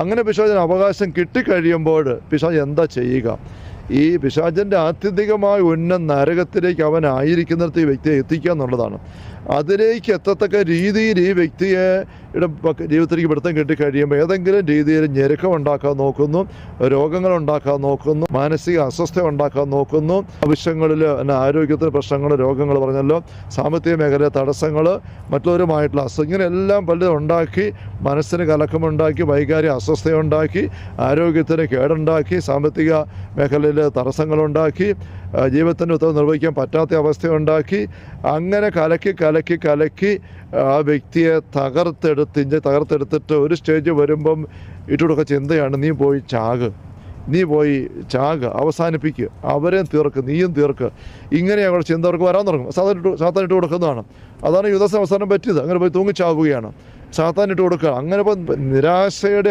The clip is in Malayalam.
അങ്ങനെ പിശാചിന് അവകാശം കിട്ടിക്കഴിയുമ്പോൾ പിശാച് എന്താ ചെയ്യുക? ഈ പിശാചിൻ്റെ ആത്യന്തികമായ നരകത്തിലേക്ക് അവനായിരിക്കുന്നിടത്ത് ഈ വ്യക്തിയെ എത്തിക്കുക എന്നുള്ളതാണ്. അതിലേക്ക് എത്തത്തക്ക രീതിയിൽ ഈ വ്യക്തിയെ ജീവിതത്തിലേക്ക് പിടുത്തം കിട്ടിക്കഴിയുമ്പോൾ ഏതെങ്കിലും രീതിയിൽ ഞെരുക്കം ഉണ്ടാക്കാൻ നോക്കുന്നു, രോഗങ്ങൾ ഉണ്ടാക്കാൻ നോക്കുന്നു, മാനസിക അസ്വസ്ഥ ഉണ്ടാക്കാൻ നോക്കുന്നു, ആവശ്യങ്ങളിൽ ആരോഗ്യത്തിന് പ്രശ്നങ്ങൾ, രോഗങ്ങൾ പറഞ്ഞല്ലോ, സാമ്പത്തിക മേഖല തടസ്സങ്ങൾ, മറ്റുള്ളവരുമായിട്ടുള്ള ഇങ്ങനെയെല്ലാം പലതും ഉണ്ടാക്കി മനസ്സിന് കലക്കമുണ്ടാക്കി, വൈകാരിക അസ്വസ്ഥയുണ്ടാക്കി, ആരോഗ്യത്തിന് കേടുണ്ടാക്കി, സാമ്പത്തിക മേഖലയിൽ തടസ്സങ്ങളുണ്ടാക്കി, ജീവിതത്തിൻ്റെ ഉത്തരവ് നിർവഹിക്കാൻ പറ്റാത്ത അവസ്ഥയുണ്ടാക്കി, അങ്ങനെ കലക്കി ആ വ്യക്തിയെ തകർത്തെടുത്തിട്ട് ഒരു സ്റ്റേജ് വരുമ്പം ഇട്ടുകൊടുക്ക ചിന്തയാണ്, നീ പോയി ചാക്, അവസാനിപ്പിക്കുക, അവരെയും തീർക്ക്, നീയും തീർക്ക്. ഇങ്ങനെ ഞങ്ങളുടെ ചിന്ത അവർക്ക് വരാൻ തുടങ്ങും. സാത്താൻ ഇട്ട് കൊടുക്കുന്നതാണ്. അതാണ് യുദ്ധത്തിന് അവസാനം പറ്റിയത്. അങ്ങനെ പോയി തൂങ്ങിച്ചാവുകയാണ്, സാത്താൻ ഇട്ട് കൊടുക്കുക. അങ്ങനെ ഇപ്പം നിരാശയുടെ